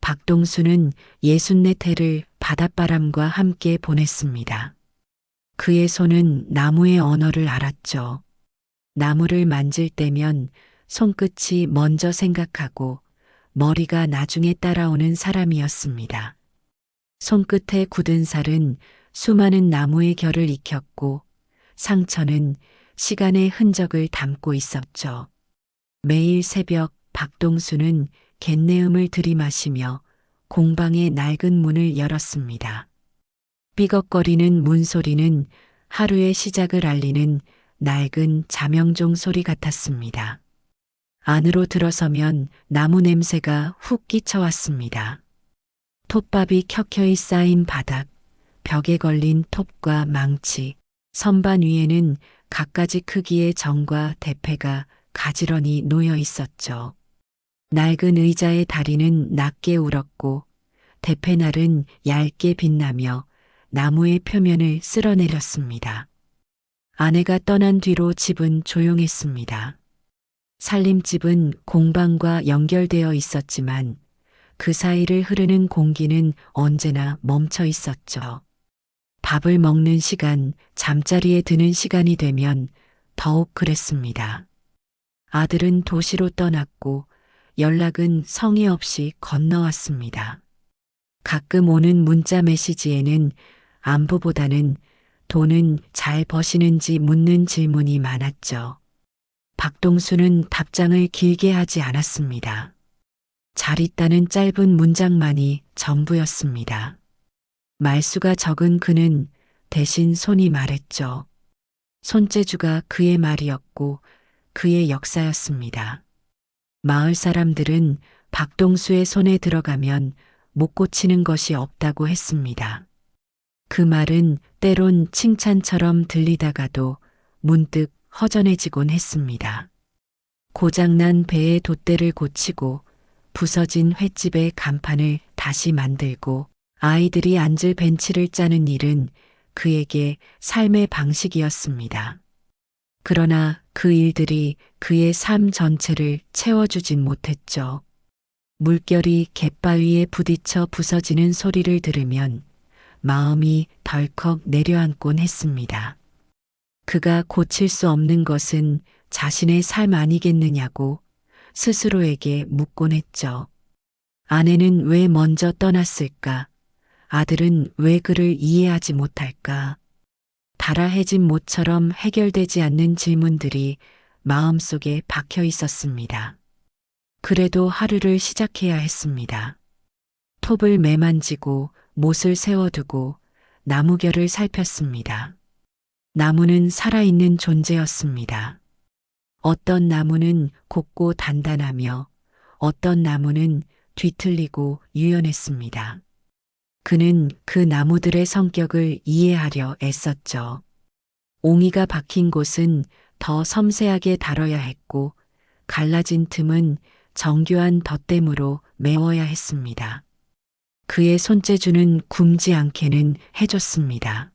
박동수는 64해를 바닷바람과 함께 보냈습니다. 그의 손은 나무의 언어를 알았죠. 나무를 만질 때면 손끝이 먼저 생각하고 머리가 나중에 따라오는 사람이었습니다. 손끝에 굳은 살은 수많은 나무의 결을 익혔고 상처는 시간의 흔적을 담고 있었죠. 매일 새벽 박동수는 갯내음을 들이마시며 공방의 낡은 문을 열었습니다. 삐걱거리는 문소리는 하루의 시작을 알리는 낡은 자명종 소리 같았습니다. 안으로 들어서면 나무 냄새가 훅 끼쳐왔습니다. 톱밥이 켜켜이 쌓인 바닥, 벽에 걸린 톱과 망치, 선반 위에는 갖가지 크기의 정과 대패가 가지런히 놓여 있었죠. 낡은 의자의 다리는 낮게 울었고 대패날은 얇게 빛나며 나무의 표면을 쓸어내렸습니다. 아내가 떠난 뒤로 집은 조용했습니다. 살림집은 공방과 연결되어 있었지만 그 사이를 흐르는 공기는 언제나 멈춰 있었죠. 밥을 먹는 시간, 잠자리에 드는 시간이 되면 더욱 그랬습니다. 아들은 도시로 떠났고 연락은 성의 없이 건너왔습니다. 가끔 오는 문자 메시지에는 안부보다는 돈은 잘 버시는지 묻는 질문이 많았죠. 박동수는 답장을 길게 하지 않았습니다. 잘 있다는 짧은 문장만이 전부였습니다. 말수가 적은 그는 대신 손이 말했죠. 손재주가 그의 말이었고 그의 역사였습니다. 마을 사람들은 박동수의 손에 들어가면 못 고치는 것이 없다고 했습니다. 그 말은 때론 칭찬처럼 들리다가도 문득 허전해지곤 했습니다. 고장난 배의 돛대를 고치고 부서진 횟집의 간판을 다시 만들고 아이들이 앉을 벤치를 짜는 일은 그에게 삶의 방식이었습니다. 그러나 그 일들이 그의 삶 전체를 채워주진 못했죠. 물결이 갯바위에 부딪혀 부서지는 소리를 들으면 마음이 덜컥 내려앉곤 했습니다. 그가 고칠 수 없는 것은 자신의 삶 아니겠느냐고 스스로에게 묻곤 했죠. 아내는 왜 먼저 떠났을까? 아들은 왜 그를 이해하지 못할까? 달아해진 못처럼 해결되지 않는 질문들이 마음속에 박혀 있었습니다. 그래도 하루를 시작해야 했습니다. 톱을 매만지고 못을 세워두고 나무결을 살폈습니다. 나무는 살아있는 존재였습니다. 어떤 나무는 곱고 단단하며 어떤 나무는 뒤틀리고 유연했습니다. 그는 그 나무들의 성격을 이해하려 애썼죠. 옹이가 박힌 곳은 더 섬세하게 다뤄야 했고 갈라진 틈은 정교한 덧댐으로 메워야 했습니다. 그의 손재주는 굶지 않게는 해줬습니다.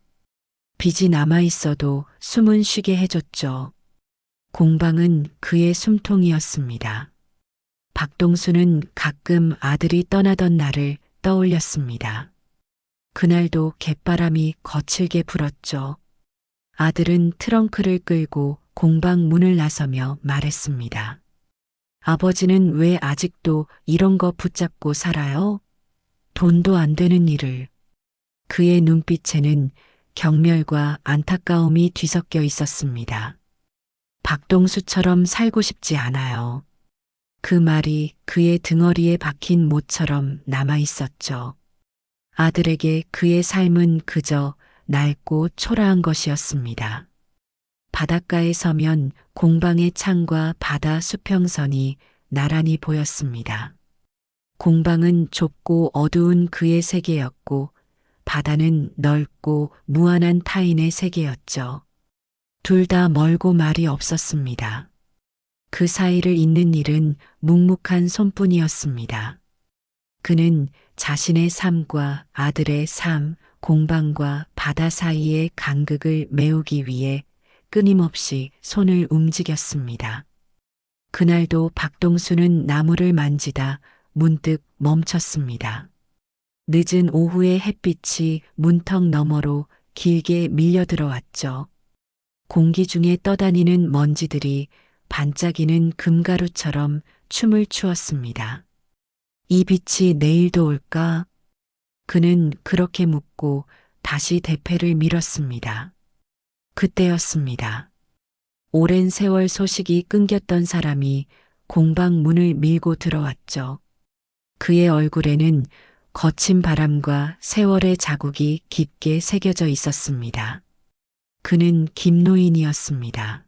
빚이 남아있어도 숨은 쉬게 해줬죠. 공방은 그의 숨통이었습니다. 박동수는 가끔 아들이 떠나던 날을 떠올렸습니다. 그날도 갯바람이 거칠게 불었죠. 아들은 트렁크를 끌고 공방 문을 나서며 말했습니다. 아버지는 왜 아직도 이런 거 붙잡고 살아요? 돈도 안 되는 일을. 그의 눈빛에는 경멸과 안타까움이 뒤섞여 있었습니다. 박동수처럼 살고 싶지 않아요. 그 말이 그의 등허리에 박힌 못처럼 남아 있었죠. 아들에게 그의 삶은 그저 낡고 초라한 것이었습니다. 바닷가에 서면 공방의 창과 바다 수평선이 나란히 보였습니다. 공방은 좁고 어두운 그의 세계였고 바다는 넓고 무한한 타인의 세계였죠. 둘 다 멀고 말이 없었습니다. 그 사이를 잇는 일은 묵묵한 손뿐이었습니다. 그는 자신의 삶과 아들의 삶, 공방과 바다 사이의 간극을 메우기 위해 끊임없이 손을 움직였습니다. 그날도 박동수는 나무를 만지다 문득 멈췄습니다. 늦은 오후의 햇빛이 문턱 너머로 길게 밀려 들어왔죠. 공기 중에 떠다니는 먼지들이 반짝이는 금가루처럼 춤을 추었습니다. 이 빛이 내일도 올까? 그는 그렇게 묻고 다시 대패를 밀었습니다. 그때였습니다. 오랜 세월 소식이 끊겼던 사람이 공방 문을 밀고 들어왔죠. 그의 얼굴에는 거친 바람과 세월의 자국이 깊게 새겨져 있었습니다. 그는 김노인이었습니다.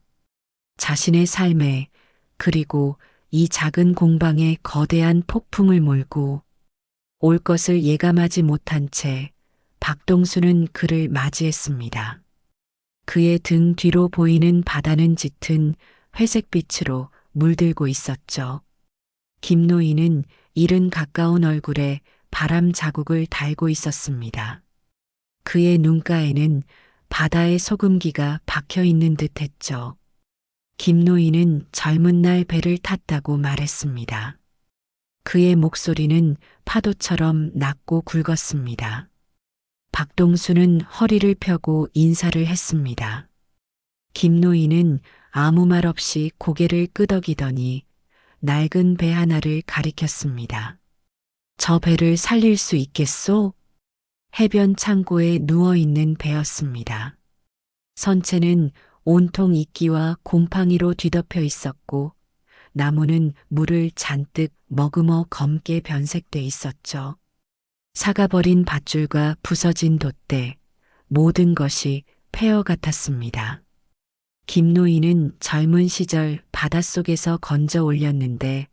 자신의 삶에, 그리고 이 작은 공방에 거대한 폭풍을 몰고 올 것을 예감하지 못한 채 박동수는 그를 맞이했습니다. 그의 등 뒤로 보이는 바다는 짙은 회색빛으로 물들고 있었죠. 김노인은 이른 가까운 얼굴에 바람 자국을 달고 있었습니다. 그의 눈가에는 바다의 소금기가 박혀 있는 듯 했죠. 김노인은 젊은 날 배를 탔다고 말했습니다. 그의 목소리는 파도처럼 낮고 굵었습니다. 박동수는 허리를 펴고 인사를 했습니다. 김노인은 아무 말 없이 고개를 끄덕이더니 낡은 배 하나를 가리켰습니다. 저 배를 살릴 수 있겠소? 해변 창고에 누워있는 배였습니다. 선체는 온통 이끼와 곰팡이로 뒤덮여 있었고 나무는 물을 잔뜩 머금어 검게 변색돼 있었죠. 사가버린 밧줄과 부서진 돛대, 모든 것이 폐허 같았습니다. 김노인은 젊은 시절 바닷속에서 건져 올렸는데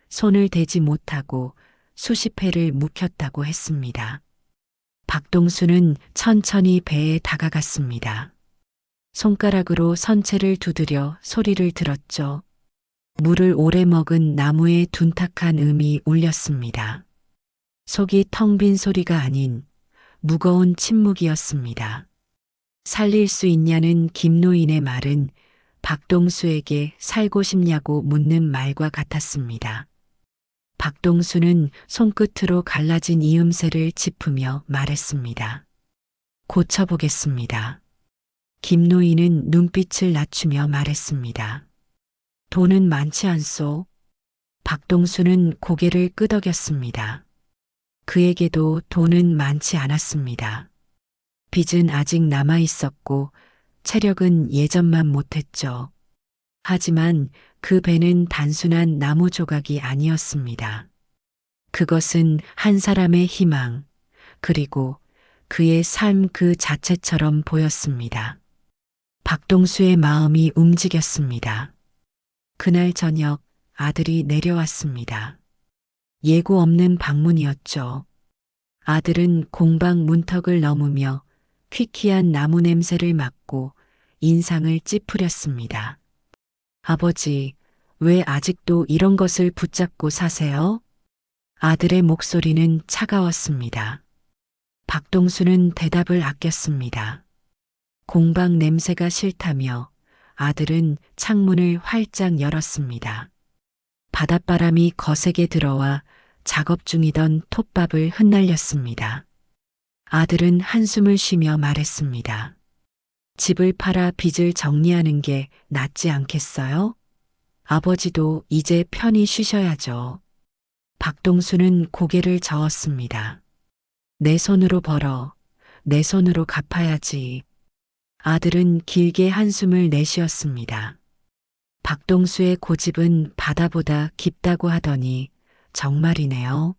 손을 대지 못하고 수십 회를 묵혔다고 했습니다. 박동수는 천천히 배에 다가갔습니다. 손가락으로 선체를 두드려 소리를 들었죠. 물을 오래 먹은 나무의 둔탁한 음이 울렸습니다. 속이 텅 빈 소리가 아닌 무거운 침묵이었습니다. 살릴 수 있냐는 김노인의 말은 박동수에게 살고 싶냐고 묻는 말과 같았습니다. 박동수는 손끝으로 갈라진 이음새를 짚으며 말했습니다. 고쳐보겠습니다. 김노인은 눈빛을 낮추며 말했습니다. 돈은 많지 않소? 박동수는 고개를 끄덕였습니다. 그에게도 돈은 많지 않았습니다. 빚은 아직 남아 있었고 체력은 예전만 못했죠. 하지만 그 배는 단순한 나무 조각이 아니었습니다. 그것은 한 사람의 희망, 그리고 그의 삶 그 자체처럼 보였습니다. 박동수의 마음이 움직였습니다. 그날 저녁 아들이 내려왔습니다. 예고 없는 방문이었죠. 아들은 공방 문턱을 넘으며 퀴퀴한 나무 냄새를 맡고 인상을 찌푸렸습니다. 아버지, 왜 아직도 이런 것을 붙잡고 사세요? 아들의 목소리는 차가웠습니다. 박동수는 대답을 아꼈습니다. 공방 냄새가 싫다며 아들은 창문을 활짝 열었습니다. 바닷바람이 거세게 들어와 작업 중이던 톱밥을 흩날렸습니다. 아들은 한숨을 쉬며 말했습니다. 집을 팔아 빚을 정리하는 게 낫지 않겠어요? 아버지도 이제 편히 쉬셔야죠. 박동수는 고개를 저었습니다. 내 손으로 벌어, 내 손으로 갚아야지. 아들은 길게 한숨을 내쉬었습니다. 박동수의 고집은 바다보다 깊다고 하더니 정말이네요.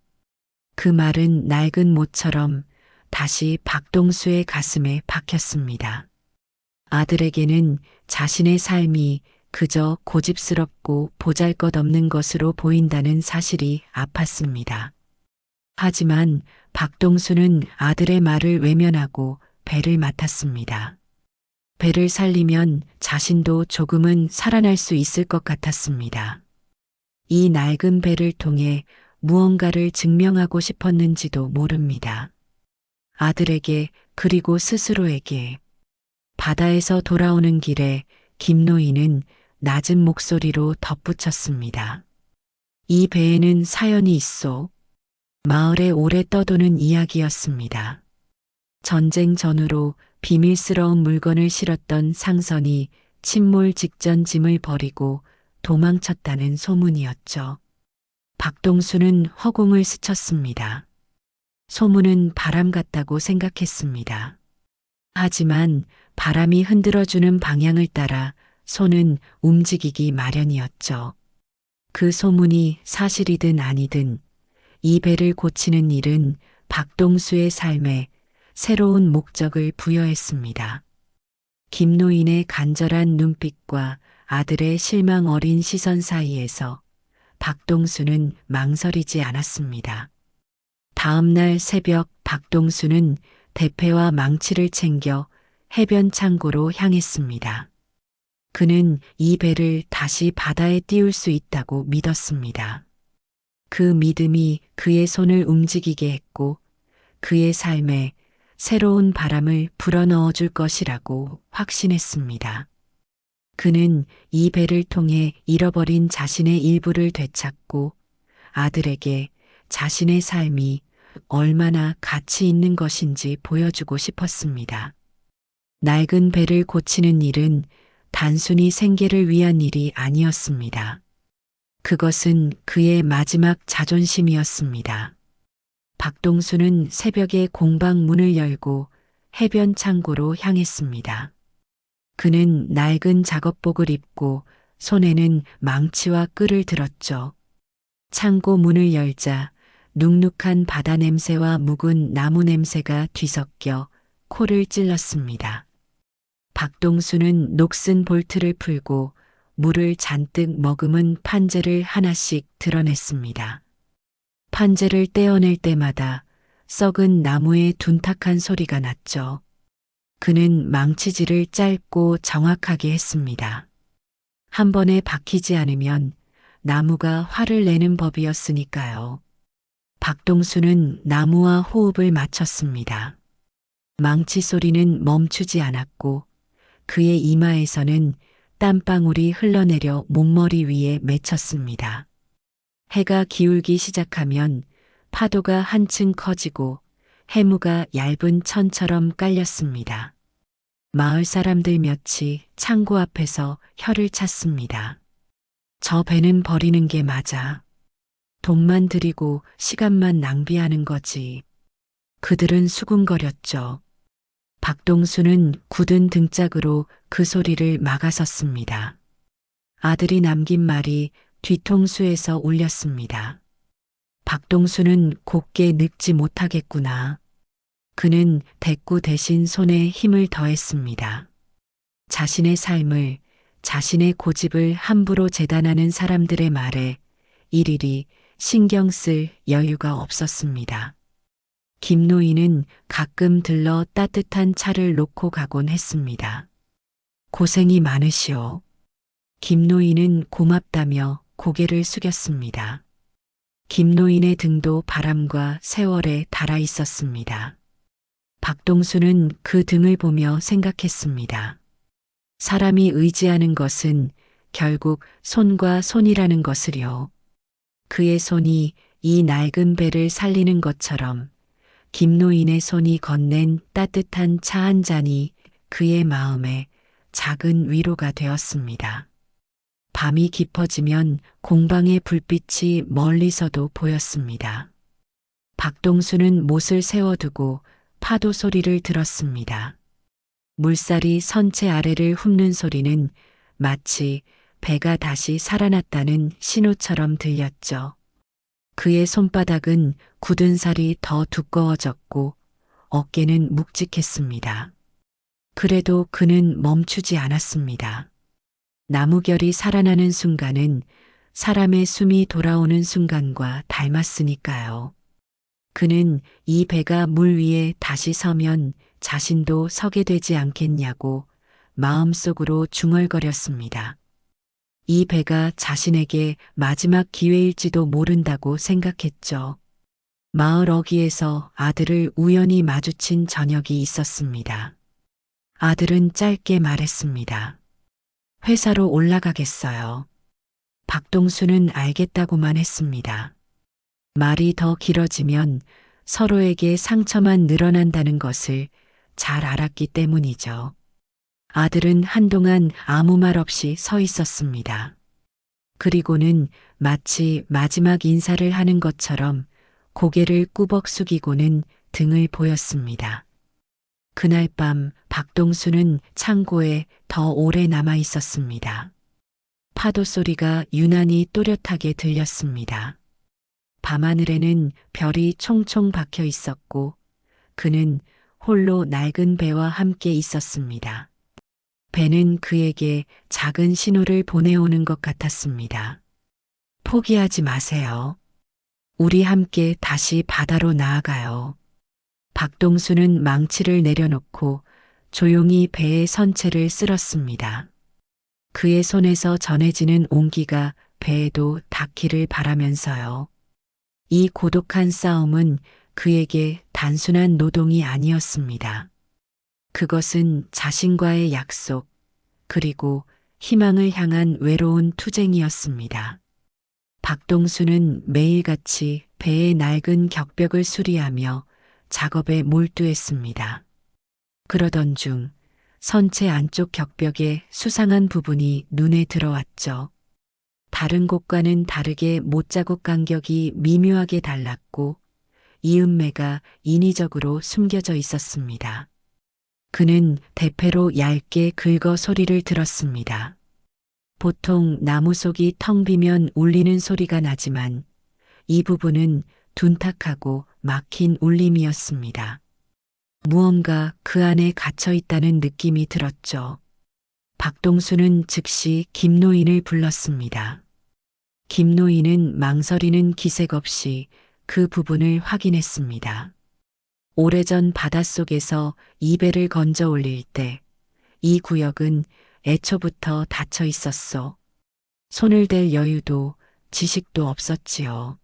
그 말은 낡은 못처럼 다시 박동수의 가슴에 박혔습니다. 아들에게는 자신의 삶이 그저 고집스럽고 보잘것없는 것으로 보인다는 사실이 아팠습니다. 하지만 박동수는 아들의 말을 외면하고 배를 맡았습니다. 배를 살리면 자신도 조금은 살아날 수 있을 것 같았습니다. 이 낡은 배를 통해 무언가를 증명하고 싶었는지도 모릅니다. 아들에게 그리고 스스로에게. 바다에서 돌아오는 길에 김노인은 낮은 목소리로 덧붙였습니다. 이 배에는 사연이 있어. 마을에 오래 떠도는 이야기였습니다. 전쟁 전후로 비밀스러운 물건을 실었던 상선이 침몰 직전 짐을 버리고 도망쳤다는 소문이었죠. 박동수는 허공을 스쳤습니다. 소문은 바람 같다고 생각했습니다. 하지만 바람이 흔들어주는 방향을 따라 손은 움직이기 마련이었죠. 그 소문이 사실이든 아니든 이 배를 고치는 일은 박동수의 삶에 새로운 목적을 부여했습니다. 김노인의 간절한 눈빛과 아들의 실망 어린 시선 사이에서 박동수는 망설이지 않았습니다. 다음 날 새벽 박동수는 대패와 망치를 챙겨 해변 창고로 향했습니다. 그는 이 배를 다시 바다에 띄울 수 있다고 믿었습니다. 그 믿음이 그의 손을 움직이게 했고 그의 삶에 새로운 바람을 불어넣어 줄 것이라고 확신했습니다. 그는 이 배를 통해 잃어버린 자신의 일부를 되찾고 아들에게 자신의 삶이 얼마나 가치 있는 것인지 보여주고 싶었습니다. 낡은 배를 고치는 일은 단순히 생계를 위한 일이 아니었습니다. 그것은 그의 마지막 자존심이었습니다. 박동수는 새벽에 공방 문을 열고 해변 창고로 향했습니다. 그는 낡은 작업복을 입고 손에는 망치와 끌을 들었죠. 창고 문을 열자 눅눅한 바다 냄새와 묵은 나무 냄새가 뒤섞여 코를 찔렀습니다. 박동수는 녹슨 볼트를 풀고 물을 잔뜩 머금은 판재를 하나씩 드러냈습니다. 판재를 떼어낼 때마다 썩은 나무의 둔탁한 소리가 났죠. 그는 망치질을 짧고 정확하게 했습니다. 한 번에 박히지 않으면 나무가 화를 내는 법이었으니까요. 박동수는 나무와 호흡을 맞췄습니다. 망치 소리는 멈추지 않았고 그의 이마에서는 땀방울이 흘러내려 몸머리 위에 맺혔습니다. 해가 기울기 시작하면 파도가 한층 커지고 해무가 얇은 천처럼 깔렸습니다. 마을 사람들 몇이 창고 앞에서 혀를 찼습니다. 저 배는 버리는 게 맞아. 돈만 들이고 시간만 낭비하는 거지. 그들은 수군거렸죠. 박동수는 굳은 등짝으로 그 소리를 막아섰습니다. 아들이 남긴 말이 뒤통수에서 울렸습니다. 박동수는 곱게 늙지 못하겠구나. 그는 대꾸 대신 손에 힘을 더했습니다. 자신의 삶을, 자신의 고집을 함부로 재단하는 사람들의 말에 일일이 신경 쓸 여유가 없었습니다. 김노인은 가끔 들러 따뜻한 차를 놓고 가곤 했습니다. 고생이 많으시오. 김노인은 고맙다며 고개를 숙였습니다. 김노인의 등도 바람과 세월에 닳아 있었습니다. 박동수는 그 등을 보며 생각했습니다. 사람이 의지하는 것은 결국 손과 손이라는 것을요. 그의 손이 이 낡은 배를 살리는 것처럼 김노인의 손이 건넨 따뜻한 차 한 잔이 그의 마음에 작은 위로가 되었습니다. 밤이 깊어지면 공방의 불빛이 멀리서도 보였습니다. 박동수는 못을 세워두고 파도 소리를 들었습니다. 물살이 선체 아래를 훑는 소리는 마치 배가 다시 살아났다는 신호처럼 들렸죠. 그의 손바닥은 굳은 살이 더 두꺼워졌고 어깨는 묵직했습니다. 그래도 그는 멈추지 않았습니다. 나무결이 살아나는 순간은 사람의 숨이 돌아오는 순간과 닮았으니까요. 그는 이 배가 물 위에 다시 서면 자신도 서게 되지 않겠냐고 마음속으로 중얼거렸습니다. 이 배가 자신에게 마지막 기회일지도 모른다고 생각했죠. 마을 어귀에서 아들을 우연히 마주친 저녁이 있었습니다. 아들은 짧게 말했습니다. 회사로 올라가겠어요. 박동수는 알겠다고만 했습니다. 말이 더 길어지면 서로에게 상처만 늘어난다는 것을 잘 알았기 때문이죠. 아들은 한동안 아무 말 없이 서 있었습니다. 그리고는 마치 마지막 인사를 하는 것처럼 고개를 꾸벅 숙이고는 등을 보였습니다. 그날 밤 박동수는 창고에 더 오래 남아 있었습니다. 파도 소리가 유난히 또렷하게 들렸습니다. 밤하늘에는 별이 총총 박혀 있었고 그는 홀로 낡은 배와 함께 있었습니다. 배는 그에게 작은 신호를 보내오는 것 같았습니다. 포기하지 마세요. 우리 함께 다시 바다로 나아가요. 박동수는 망치를 내려놓고 조용히 배의 선체를 쓸었습니다. 그의 손에서 전해지는 온기가 배에도 닿기를 바라면서요. 이 고독한 싸움은 그에게 단순한 노동이 아니었습니다. 그것은 자신과의 약속, 그리고 희망을 향한 외로운 투쟁이었습니다. 박동수는 매일같이 배의 낡은 격벽을 수리하며 작업에 몰두했습니다. 그러던 중 선체 안쪽 격벽의 수상한 부분이 눈에 들어왔죠. 다른 곳과는 다르게 못자국 간격이 미묘하게 달랐고 이음매가 인위적으로 숨겨져 있었습니다. 그는 대패로 얇게 긁어 소리를 들었습니다. 보통 나무 속이 텅 비면 울리는 소리가 나지만 이 부분은 둔탁하고 막힌 울림이었습니다. 무언가 그 안에 갇혀 있다는 느낌이 들었죠. 박동수는 즉시 김노인을 불렀습니다. 김노인은 망설이는 기색 없이 그 부분을 확인했습니다. 오래전 바닷속에서 이 배를 건져 올릴 때 이 구역은 애초부터 닫혀 있었소. 손을 댈 여유도 지식도 없었지요.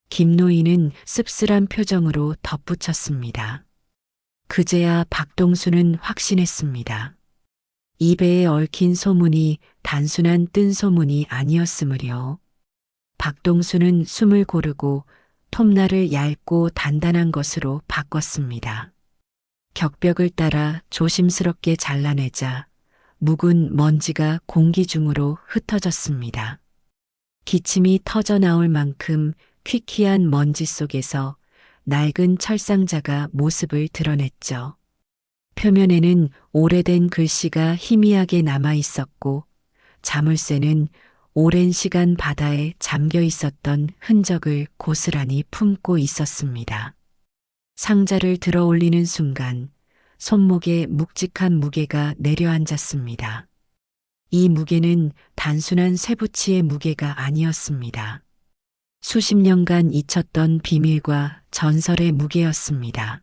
김노인은 씁쓸한 표정으로 덧붙였습니다. 그제야 박동수는 확신했습니다. 이 배에 얽힌 소문이 단순한 뜬 소문이 아니었으므려. 박동수는 숨을 고르고 톱날을 얇고 단단한 것으로 바꿨습니다. 격벽을 따라 조심스럽게 잘라내자 묵은 먼지가 공기 중으로 흩어졌습니다. 기침이 터져 나올 만큼 퀴퀴한 먼지 속에서 낡은 철상자가 모습을 드러냈죠. 표면에는 오래된 글씨가 희미하게 남아 있었고 자물쇠는 오랜 시간 바다에 잠겨 있었던 흔적을 고스란히 품고 있었습니다. 상자를 들어 올리는 순간 손목에 묵직한 무게가 내려앉았습니다. 이 무게는 단순한 쇠붙이의 무게가 아니었습니다. 수십 년간 잊혔던 비밀과 전설의 무게였습니다.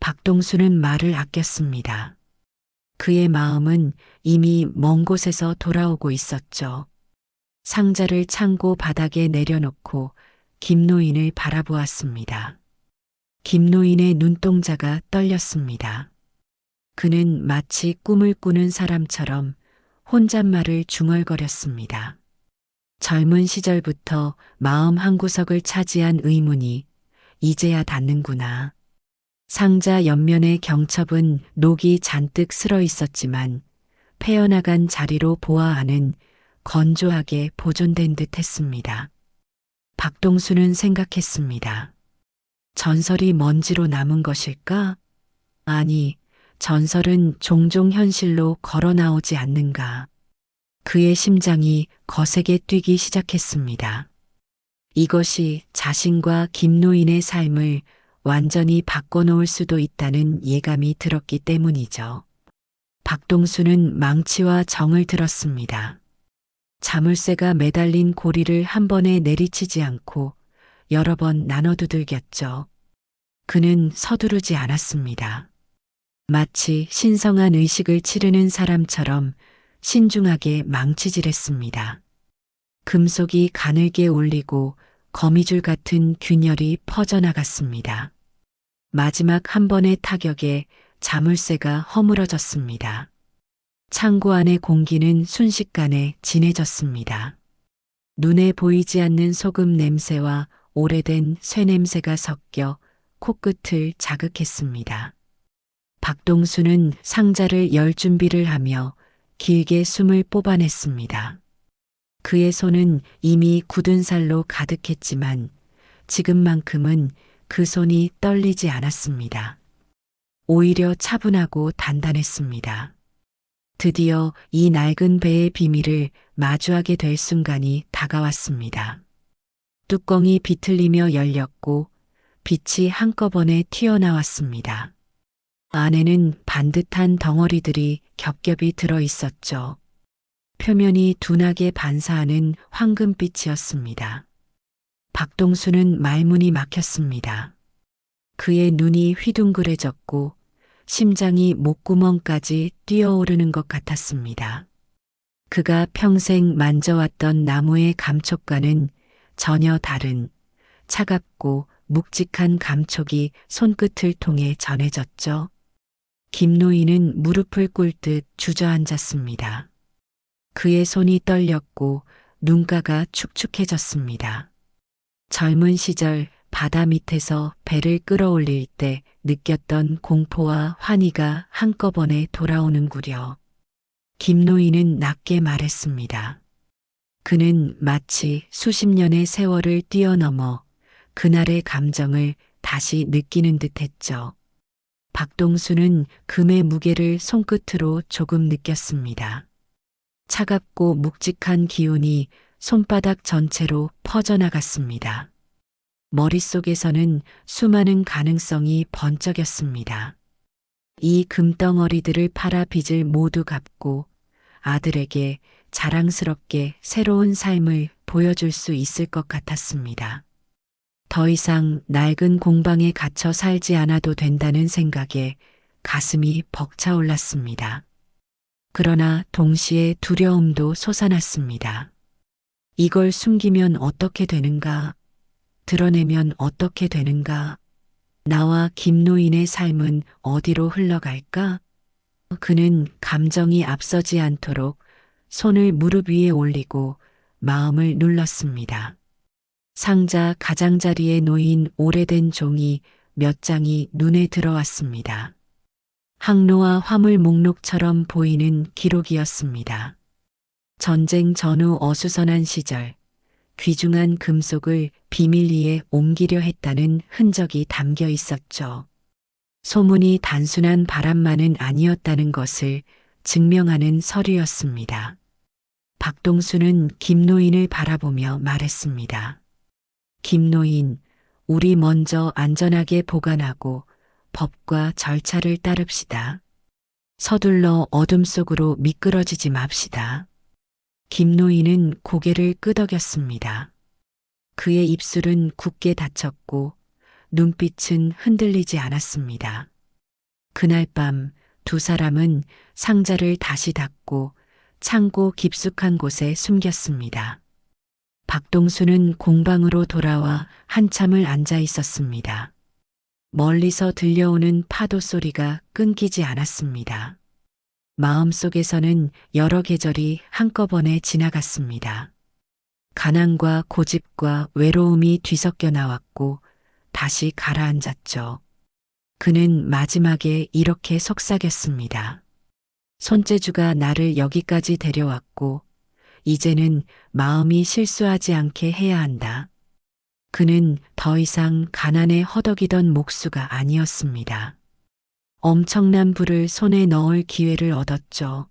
박동수는 말을 아꼈습니다. 그의 마음은 이미 먼 곳에서 돌아오고 있었죠. 상자를 창고 바닥에 내려놓고 김노인을 바라보았습니다. 김노인의 눈동자가 떨렸습니다. 그는 마치 꿈을 꾸는 사람처럼 혼잣말을 중얼거렸습니다. 젊은 시절부터 마음 한구석을 차지한 의문이 이제야 닿는구나. 상자 옆면의 경첩은 녹이 잔뜩 슬어 있었지만 패여나간 자리로 보아하는 건조하게 보존된 듯 했습니다. 박동수는 생각했습니다. 전설이 먼지로 남은 것일까? 아니, 전설은 종종 현실로 걸어 나오지 않는가. 그의 심장이 거세게 뛰기 시작했습니다. 이것이 자신과 김노인의 삶을 완전히 바꿔놓을 수도 있다는 예감이 들었기 때문이죠. 박동수는 망치와 정을 들었습니다. 자물쇠가 매달린 고리를 한 번에 내리치지 않고 여러 번 나눠 두들겼죠. 그는 서두르지 않았습니다. 마치 신성한 의식을 치르는 사람처럼 신중하게 망치질했습니다. 금속이 가늘게 울리고 거미줄 같은 균열이 퍼져나갔습니다. 마지막 한 번의 타격에 자물쇠가 허물어졌습니다. 창고 안의 공기는 순식간에 진해졌습니다. 눈에 보이지 않는 소금 냄새와 오래된 쇠 냄새가 섞여 코끝을 자극했습니다. 박동수는 상자를 열 준비를 하며 길게 숨을 뽑아냈습니다. 그의 손은 이미 굳은 살로 가득했지만 지금만큼은 그 손이 떨리지 않았습니다. 오히려 차분하고 단단했습니다. 드디어 이 낡은 배의 비밀을 마주하게 될 순간이 다가왔습니다. 뚜껑이 비틀리며 열렸고 빛이 한꺼번에 튀어나왔습니다. 안에는 반듯한 덩어리들이 겹겹이 들어 있었죠. 표면이 둔하게 반사하는 황금빛이었습니다. 박동수는 말문이 막혔습니다. 그의 눈이 휘둥그레졌고 심장이 목구멍까지 뛰어오르는 것 같았습니다. 그가 평생 만져왔던 나무의 감촉과는 전혀 다른 차갑고 묵직한 감촉이 손끝을 통해 전해졌죠. 김노인은 무릎을 꿇듯 주저앉았습니다. 그의 손이 떨렸고 눈가가 축축해졌습니다. 젊은 시절 바다 밑에서 배를 끌어올릴 때 느꼈던 공포와 환희가 한꺼번에 돌아오는구려. 김노인은 낮게 말했습니다. 그는 마치 수십 년의 세월을 뛰어넘어 그날의 감정을 다시 느끼는 듯했죠. 박동수는 금의 무게를 손끝으로 조금 느꼈습니다. 차갑고 묵직한 기운이 손바닥 전체로 퍼져나갔습니다. 머릿속에서는 수많은 가능성이 번쩍였습니다. 이 금덩어리들을 팔아 빚을 모두 갚고 아들에게 자랑스럽게 새로운 삶을 보여줄 수 있을 것 같았습니다. 더 이상 낡은 공방에 갇혀 살지 않아도 된다는 생각에 가슴이 벅차올랐습니다. 그러나 동시에 두려움도 솟아났습니다. 이걸 숨기면 어떻게 되는가? 드러내면 어떻게 되는가? 나와 김노인의 삶은 어디로 흘러갈까? 그는 감정이 앞서지 않도록 손을 무릎 위에 올리고 마음을 눌렀습니다. 상자 가장자리에 놓인 오래된 종이 몇 장이 눈에 들어왔습니다. 항로와 화물 목록처럼 보이는 기록이었습니다. 전쟁 전후 어수선한 시절 귀중한 금속을 비밀리에 옮기려 했다는 흔적이 담겨 있었죠. 소문이 단순한 바람만은 아니었다는 것을 증명하는 서류였습니다. 박동수는 김노인을 바라보며 말했습니다. 김노인, 우리 먼저 안전하게 보관하고 법과 절차를 따릅시다. 서둘러 어둠 속으로 미끄러지지 맙시다. 김노인은 고개를 끄덕였습니다. 그의 입술은 굳게 닫혔고 눈빛은 흔들리지 않았습니다. 그날 밤 두 사람은 상자를 다시 닫고 창고 깊숙한 곳에 숨겼습니다. 박동수는 공방으로 돌아와 한참을 앉아 있었습니다. 멀리서 들려오는 파도 소리가 끊기지 않았습니다. 마음속에서는 여러 계절이 한꺼번에 지나갔습니다. 가난과 고집과 외로움이 뒤섞여 나왔고 다시 가라앉았죠. 그는 마지막에 이렇게 속삭였습니다. 손재주가 나를 여기까지 데려왔고 이제는 마음이 실수하지 않게 해야 한다. 그는 더 이상 가난에 허덕이던 목수가 아니었습니다. 엄청난 부를 손에 넣을 기회를 얻었죠.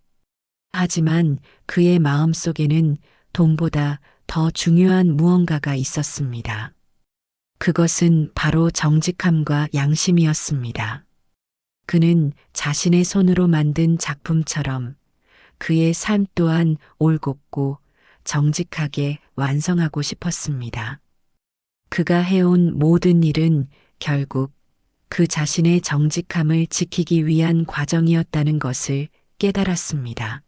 하지만 그의 마음 속에는 돈보다 더 중요한 무언가가 있었습니다. 그것은 바로 정직함과 양심이었습니다. 그는 자신의 손으로 만든 작품처럼 그의 삶 또한 올곧고 정직하게 완성하고 싶었습니다. 그가 해온 모든 일은 결국 그 자신의 정직함을 지키기 위한 과정이었다는 것을 깨달았습니다.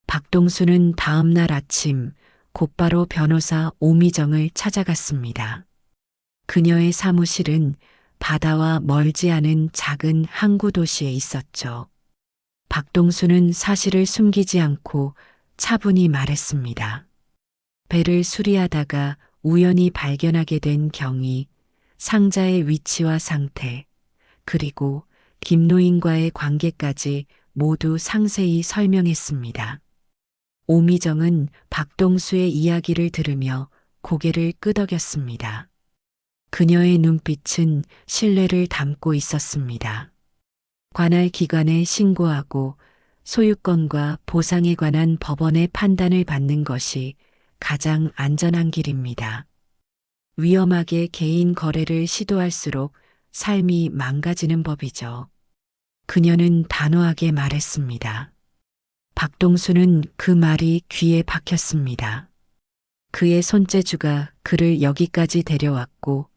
박동수는 다음 날 아침 곧바로 변호사 오미정을 찾아갔습니다. 그녀의 사무실은 바다와 멀지 않은 작은 항구 도시에 있었죠. 박동수는 사실을 숨기지 않고 차분히 말했습니다. 배를 수리하다가 우연히 발견하게 된 경위, 상자의 위치와 상태, 그리고 김노인과의 관계까지 모두 상세히 설명했습니다. 오미정은 박동수의 이야기를 들으며 고개를 끄덕였습니다. 그녀의 눈빛은 신뢰를 담고 있었습니다. 관할 기관에 신고하고 소유권과 보상에 관한 법원의 판단을 받는 것이 가장 안전한 길입니다. 위험하게 개인 거래를 시도할수록 삶이 망가지는 법이죠. 그녀는 단호하게 말했습니다. 박동수는 그 말이 귀에 박혔습니다. 그의 손재주가 그를 여기까지 데려왔고,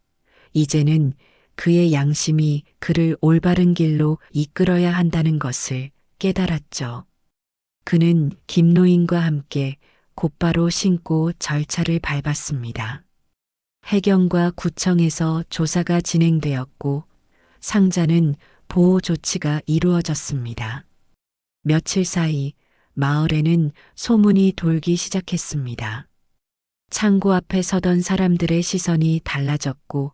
이제는 그의 양심이 그를 올바른 길로 이끌어야 한다는 것을 깨달았죠. 그는 김노인과 함께 곧바로 신고 절차를 밟았습니다. 해경과 구청에서 조사가 진행되었고 상자는 보호 조치가 이루어졌습니다. 며칠 사이 마을에는 소문이 돌기 시작했습니다. 창고 앞에 서던 사람들의 시선이 달라졌고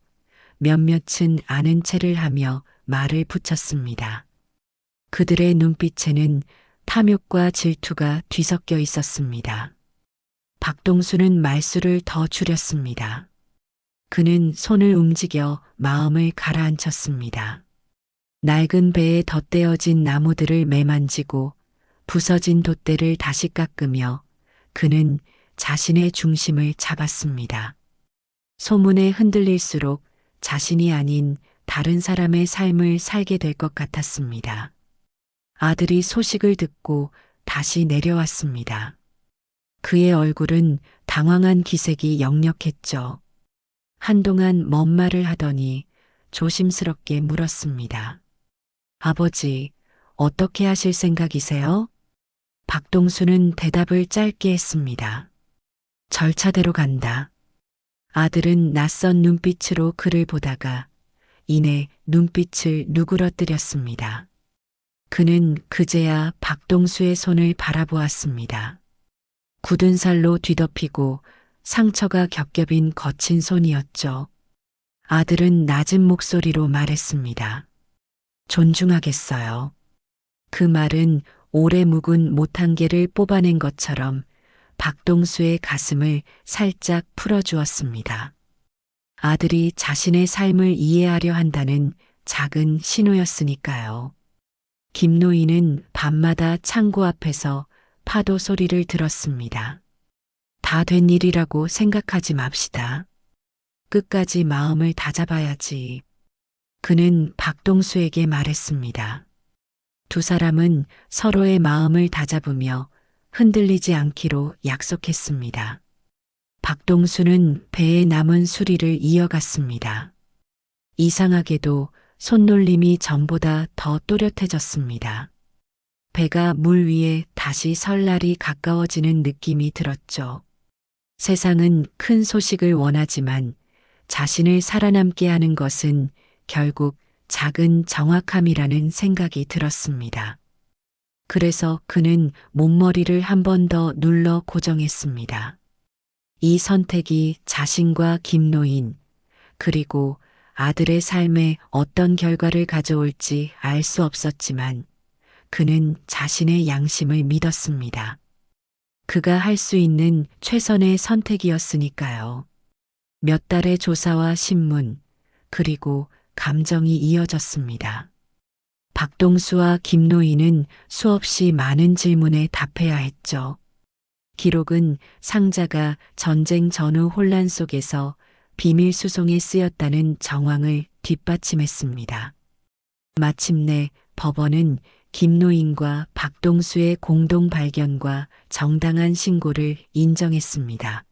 몇몇은 아는 체를 하며 말을 붙였습니다. 그들의 눈빛에는 탐욕과 질투가 뒤섞여 있었습니다. 박동수는 말수를 더 줄였습니다. 그는 손을 움직여 마음을 가라앉혔습니다. 낡은 배에 덧대어진 나무들을 매만지고 부서진 돛대를 다시 깎으며 그는 자신의 중심을 잡았습니다. 소문에 흔들릴수록 자신이 아닌 다른 사람의 삶을 살게 될 것 같았습니다. 아들이 소식을 듣고 다시 내려왔습니다. 그의 얼굴은 당황한 기색이 역력했죠. 한동안 뭔 말을 하더니 조심스럽게 물었습니다. 아버지, 어떻게 하실 생각이세요? 박동수는 대답을 짧게 했습니다. 절차대로 간다. 아들은 낯선 눈빛으로 그를 보다가 이내 눈빛을 누그러뜨렸습니다. 그는 그제야 박동수의 손을 바라보았습니다. 굳은 살로 뒤덮이고 상처가 겹겹인 거친 손이었죠. 아들은 낮은 목소리로 말했습니다. 존중하겠어요. 그 말은 오래 묵은 못한 개를 뽑아낸 것처럼 박동수의 가슴을 살짝 풀어주었습니다. 아들이 자신의 삶을 이해하려 한다는 작은 신호였으니까요. 김노인은 밤마다 창고 앞에서 파도 소리를 들었습니다. 다 된 일이라고 생각하지 맙시다. 끝까지 마음을 다잡아야지. 그는 박동수에게 말했습니다. 두 사람은 서로의 마음을 다잡으며 흔들리지 않기로 약속했습니다. 박동수는 배에 남은 수리를 이어갔습니다. 이상하게도 손놀림이 전보다 더 또렷해졌습니다. 배가 물 위에 다시 설 날이 가까워지는 느낌이 들었죠. 세상은 큰 소식을 원하지만 자신을 살아남게 하는 것은 결국 작은 정확함이라는 생각이 들었습니다. 그래서 그는 몸머리를 한 번 더 눌러 고정했습니다. 이 선택이 자신과 김노인, 그리고 아들의 삶에 어떤 결과를 가져올지 알 수 없었지만 그는 자신의 양심을 믿었습니다. 그가 할 수 있는 최선의 선택이었으니까요. 몇 달의 조사와 신문, 그리고 감정이 이어졌습니다. 박동수와 김노인은 수없이 많은 질문에 답해야 했죠. 기록은 상자가 전쟁 전후 혼란 속에서 비밀 수송에 쓰였다는 정황을 뒷받침했습니다. 마침내 법원은 김노인과 박동수의 공동 발견과 정당한 신고를 인정했습니다.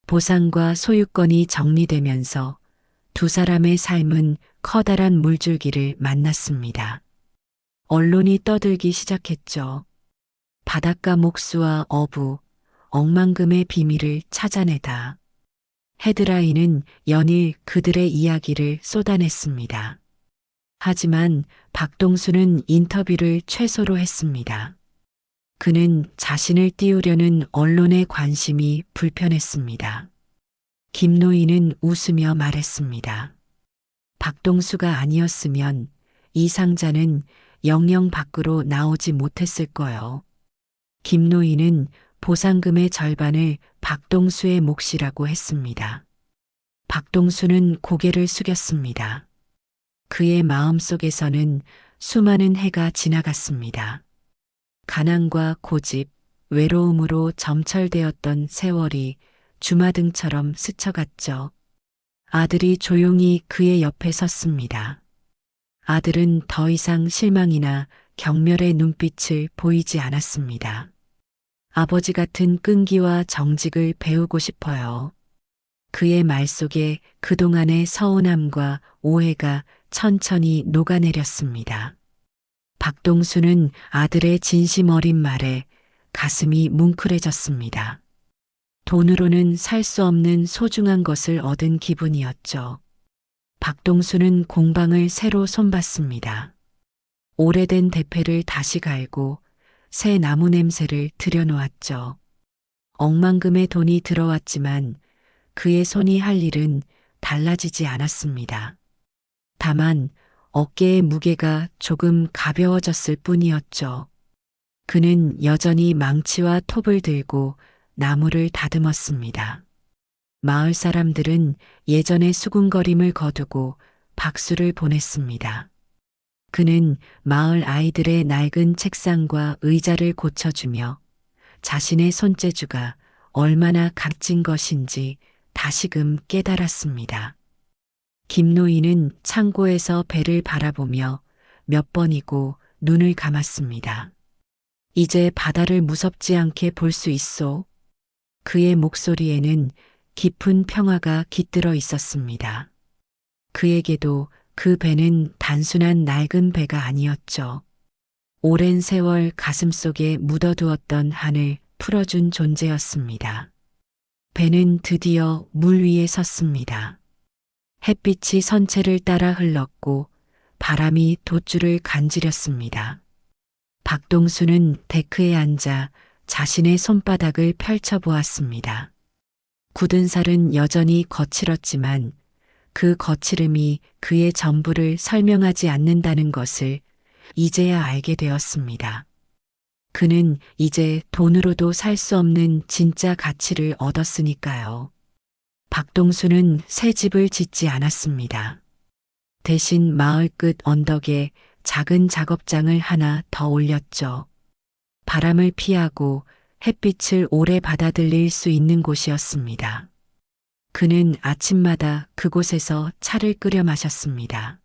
보상과 소유권이 정리되면서 두 사람의 삶은 커다란 물줄기를 만났습니다. 언론이 떠들기 시작했죠. 바닷가 목수와 어부, 억만금의 비밀을 찾아내다. 헤드라인은 연일 그들의 이야기를 쏟아냈습니다. 하지만 박동수는 인터뷰를 최소로 했습니다. 그는 자신을 띄우려는 언론의 관심이 불편했습니다. 김노인은 웃으며 말했습니다. 박동수가 아니었으면 이 상자는 영영 밖으로 나오지 못했을 거요. 김노인은 보상금의 절반을 박동수의 몫이라고 했습니다. 박동수는 고개를 숙였습니다. 그의 마음속에서는 수많은 해가 지나갔습니다. 가난과 고집, 외로움으로 점철되었던 세월이 주마등처럼 스쳐갔죠. 아들이 조용히 그의 옆에 섰습니다. 아들은 더 이상 실망이나 경멸의 눈빛을 보이지 않았습니다. 아버지 같은 끈기와 정직을 배우고 싶어요. 그의 말 속에 그동안의 서운함과 오해가 천천히 녹아내렸습니다. 박동수는 아들의 진심 어린 말에 가슴이 뭉클해졌습니다. 돈으로는 살 수 없는 소중한 것을 얻은 기분이었죠. 박동수는 공방을 새로 손봤습니다. 오래된 대패를 다시 갈고 새 나무 냄새를 들여놓았죠. 억만금의 돈이 들어왔지만 그의 손이 할 일은 달라지지 않았습니다. 다만 어깨의 무게가 조금 가벼워졌을 뿐이었죠. 그는 여전히 망치와 톱을 들고 나무를 다듬었습니다. 마을 사람들은 예전의 수군거림을 거두고 박수를 보냈습니다. 그는 마을 아이들의 낡은 책상과 의자를 고쳐주며 자신의 손재주가 얼마나 값진 것인지 다시금 깨달았습니다. 김노인은 창고에서 배를 바라보며 몇 번이고 눈을 감았습니다. 이제 바다를 무섭지 않게 볼 수 있소. 그의 목소리에는 깊은 평화가 깃들어 있었습니다. 그에게도 그 배는 단순한 낡은 배가 아니었죠. 오랜 세월 가슴속에 묻어두었던 한을 풀어준 존재였습니다. 배는 드디어 물 위에 섰습니다. 햇빛이 선체를 따라 흘렀고 바람이 돛줄을 간지렸습니다. 박동수는 데크에 앉아 자신의 손바닥을 펼쳐보았습니다. 굳은 살은 여전히 거칠었지만 그 거칠음이 그의 전부를 설명하지 않는다는 것을 이제야 알게 되었습니다. 그는 이제 돈으로도 살 수 없는 진짜 가치를 얻었으니까요. 박동수는 새 집을 짓지 않았습니다. 대신 마을 끝 언덕에 작은 작업장을 하나 더 올렸죠. 바람을 피하고 햇빛을 오래 받아들일 수 있는 곳이었습니다. 그는 아침마다 그곳에서 차를 끓여 마셨습니다.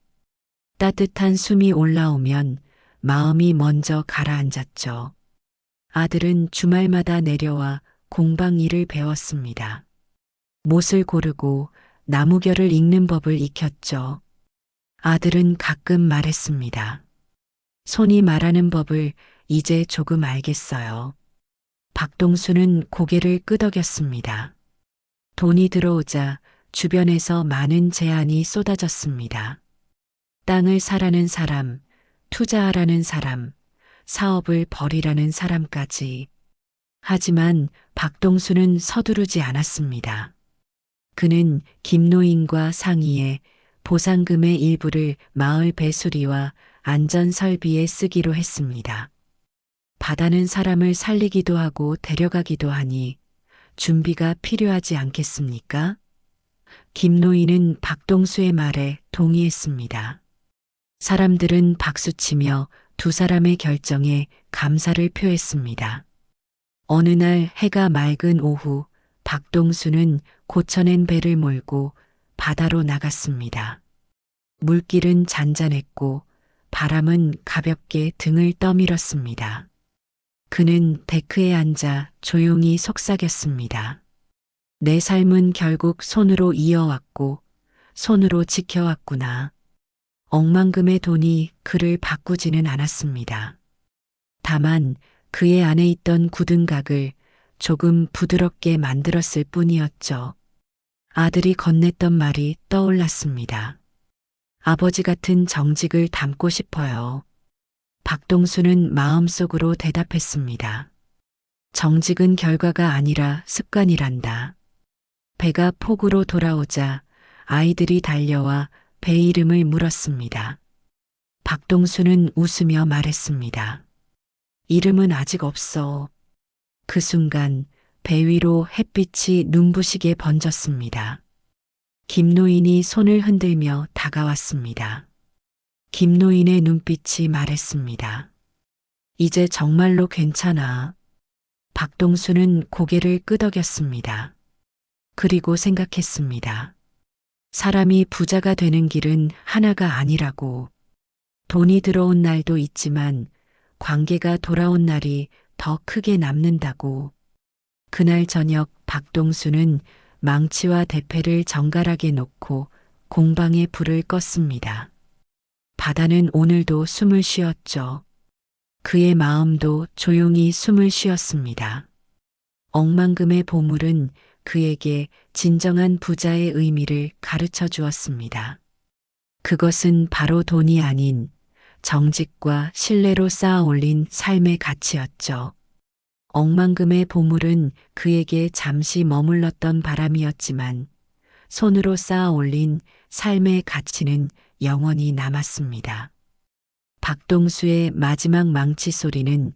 따뜻한 숨이 올라오면 마음이 먼저 가라앉았죠. 아들은 주말마다 내려와 공방 일을 배웠습니다. 못을 고르고 나무결을 읽는 법을 익혔죠. 아들은 가끔 말했습니다. 손이 말하는 법을 이제 조금 알겠어요. 박동수는 고개를 끄덕였습니다. 돈이 들어오자 주변에서 많은 제안이 쏟아졌습니다. 땅을 사라는 사람, 투자하라는 사람, 사업을 벌이라는 사람까지. 하지만 박동수는 서두르지 않았습니다. 그는 김노인과 상의해 보상금의 일부를 마을 배수리와 안전설비에 쓰기로 했습니다. 바다는 사람을 살리기도 하고 데려가기도 하니 준비가 필요하지 않겠습니까? 김노인은 박동수의 말에 동의했습니다. 사람들은 박수치며 두 사람의 결정에 감사를 표했습니다. 어느 날 해가 맑은 오후 박동수는 고쳐낸 배를 몰고 바다로 나갔습니다. 물길은 잔잔했고 바람은 가볍게 등을 떠밀었습니다. 그는 데크에 앉아 조용히 속삭였습니다. 내 삶은 결국 손으로 이어왔고 손으로 지켜왔구나. 억만금의 돈이 그를 바꾸지는 않았습니다. 다만 그의 안에 있던 굳은 각을 조금 부드럽게 만들었을 뿐이었죠. 아들이 건넸던 말이 떠올랐습니다. 아버지 같은 정직을 닮고 싶어요. 박동수는 마음속으로 대답했습니다. 정직은 결과가 아니라 습관이란다. 배가 폭우로 돌아오자 아이들이 달려와 배 이름을 물었습니다. 박동수는 웃으며 말했습니다. 이름은 아직 없어. 그 순간 배 위로 햇빛이 눈부시게 번졌습니다. 김노인이 손을 흔들며 다가왔습니다. 김노인의 눈빛이 말했습니다. 이제 정말로 괜찮아. 박동수는 고개를 끄덕였습니다. 그리고 생각했습니다. 사람이 부자가 되는 길은 하나가 아니라고. 돈이 들어온 날도 있지만 관계가 돌아온 날이 더 크게 남는다고. 그날 저녁 박동수는 망치와 대패를 정갈하게 놓고 공방에 불을 껐습니다. 바다는 오늘도 숨을 쉬었죠. 그의 마음도 조용히 숨을 쉬었습니다. 억만금의 보물은 그에게 진정한 부자의 의미를 가르쳐 주었습니다. 그것은 바로 돈이 아닌 정직과 신뢰로 쌓아 올린 삶의 가치였죠. 억만금의 보물은 그에게 잠시 머물렀던 바람이었지만 손으로 쌓아 올린 삶의 가치는 영원히 남았습니다. 박동수의 마지막 망치 소리는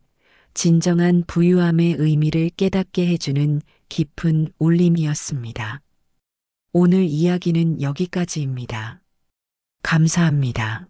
진정한 부유함의 의미를 깨닫게 해주는 깊은 울림이었습니다. 오늘 이야기는 여기까지입니다. 감사합니다.